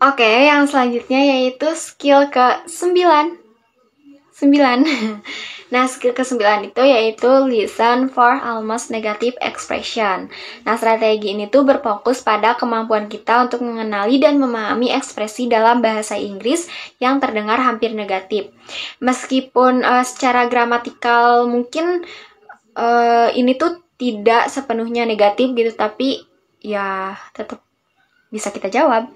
Oke, yang selanjutnya yaitu skill ke-9. 9. Nah, skill ke-9 itu yaitu listen for almost negative expression. Nah, strategi ini tuh berfokus pada kemampuan kita untuk mengenali dan memahami ekspresi dalam bahasa Inggris yang terdengar hampir negatif. Meskipun secara gramatikal mungkin ini tuh tidak sepenuhnya negatif gitu, tapi ya tetap bisa kita jawab.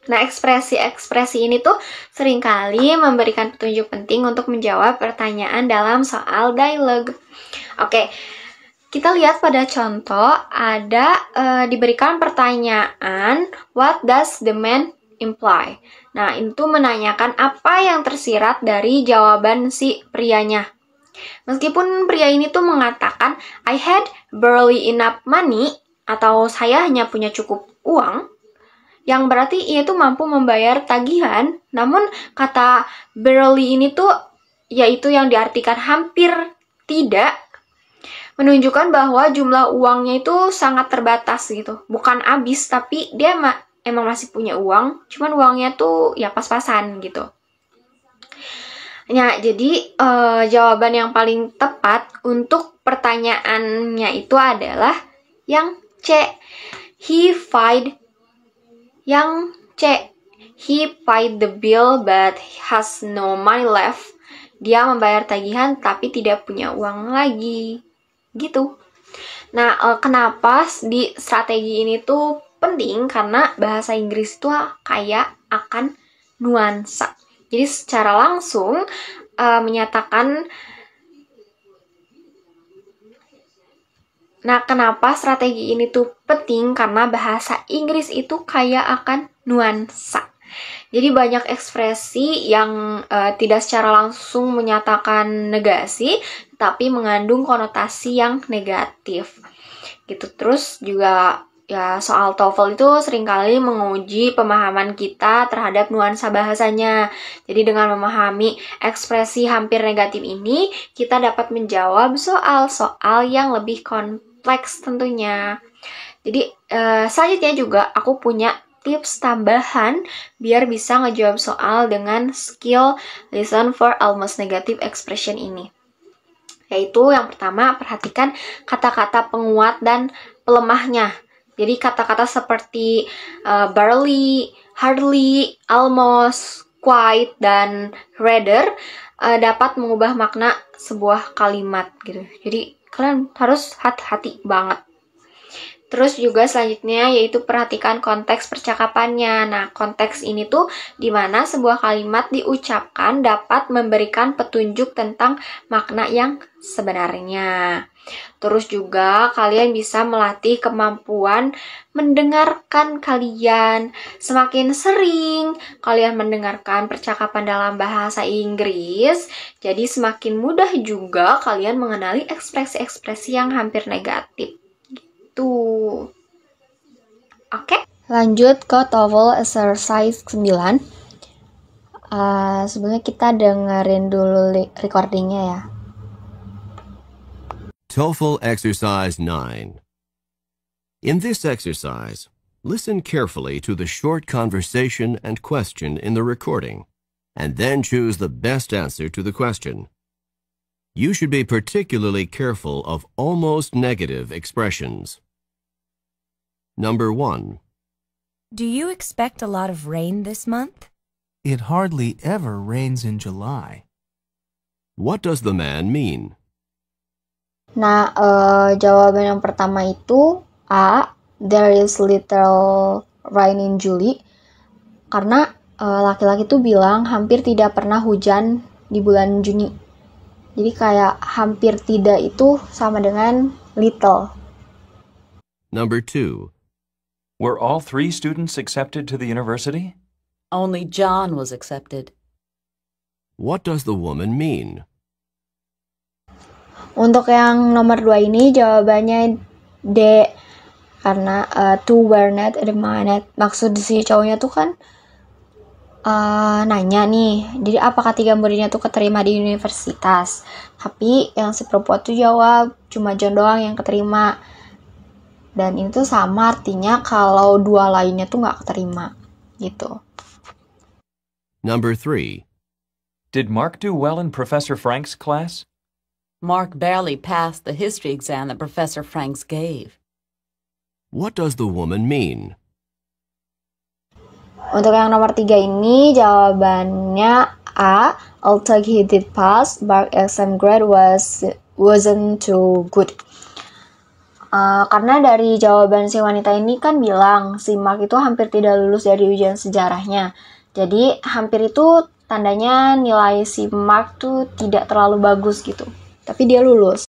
Nah, ekspresi-ekspresi ini tuh seringkali memberikan petunjuk penting untuk menjawab pertanyaan dalam soal dialog. Oke, kita lihat pada contoh ada diberikan pertanyaan, what does the man imply? Nah, itu menanyakan apa yang tersirat dari jawaban si prianya. Meskipun pria ini tuh mengatakan, I had barely enough money, atau saya hanya punya cukup uang, yang berarti ia tuh mampu membayar tagihan, namun kata barely ini tuh yaitu yang diartikan hampir tidak, menunjukkan bahwa jumlah uangnya itu sangat terbatas gitu. Bukan habis, tapi dia emang masih punya uang, cuman uangnya tuh ya pas-pasan gitu. Nah, jadi jawaban yang paling tepat untuk pertanyaannya itu adalah yang C. Yang C, he paid the bill but has no money left. Dia membayar tagihan tapi tidak punya uang lagi. Gitu. Nah, kenapa di strategi ini tuh penting? Karena bahasa Inggris itu kaya akan nuansa. Jadi secara langsung menyatakan. Nah, kenapa strategi ini tuh penting? Karena bahasa Inggris itu kaya akan nuansa. Jadi banyak ekspresi yang tidak secara langsung menyatakan negasi, tapi mengandung konotasi yang negatif. Gitu. Terus juga ya soal TOEFL itu seringkali menguji pemahaman kita terhadap nuansa bahasanya. Jadi dengan memahami ekspresi hampir negatif ini, kita dapat menjawab soal-soal yang lebih kompleks tentunya. Jadi selanjutnya juga aku punya tips tambahan biar bisa ngejawab soal dengan skill listen for almost negative expression ini. Yaitu yang pertama, perhatikan kata-kata penguat dan pelemahnya. Jadi kata-kata seperti barely, hardly, almost, quite, dan rather dapat mengubah makna sebuah kalimat gitu. Jadi kalian harus hati-hati banget. Terus juga selanjutnya yaitu perhatikan konteks percakapannya. Nah, konteks ini tuh dimana sebuah kalimat diucapkan dapat memberikan petunjuk tentang makna yang sebenarnya. Terus juga kalian bisa melatih kemampuan mendengarkan kalian. Semakin sering kalian mendengarkan percakapan dalam bahasa Inggris, jadi semakin mudah juga kalian mengenali ekspresi-ekspresi yang hampir negatif. Tuh. Oke. Lanjut ke TOEFL exercise 9. Sebelumnya kita dengerin dulu recordingnya ya. TOEFL exercise 9. In this exercise, listen carefully to the short conversation and question in the recording, and then choose the best answer to the question. You should be particularly careful of almost negative expressions. Number 1. Do you expect a lot of rain this month? It hardly ever rains in July. What does the man mean? Nah, jawaban yang pertama itu A. There is little rain in July. Karena laki-laki tuh bilang hampir tidak pernah hujan di bulan Juni. Jadi kayak hampir tidak itu sama dengan little. Number 2. Were all 3 students accepted to the university? Only John was accepted. What does the woman mean? Untuk yang nomor 2 ini jawabannya D. Karena two were not admitted. Maksud si cowoknya tuh kan nanya nih, jadi apakah 3 muridnya tuh keterima di universitas. Tapi yang si perempuan tuh jawab cuma John doang yang keterima. Dan itu sama artinya kalau 2 lainnya tuh gak keterima. gitu. Number 3. Did Mark do well in Professor Frank's class? Mark barely passed the history exam that Professor Franks gave. What does the woman mean? Untuk yang nomor 3 ini jawabannya A. Although he did pass, Mark's exam grade wasn't too good. Karena dari jawaban si wanita ini kan bilang si Mark itu hampir tidak lulus dari ujian sejarahnya. Jadi hampir itu tandanya nilai si Mark tuh tidak terlalu bagus gitu. Tapi dia lulus.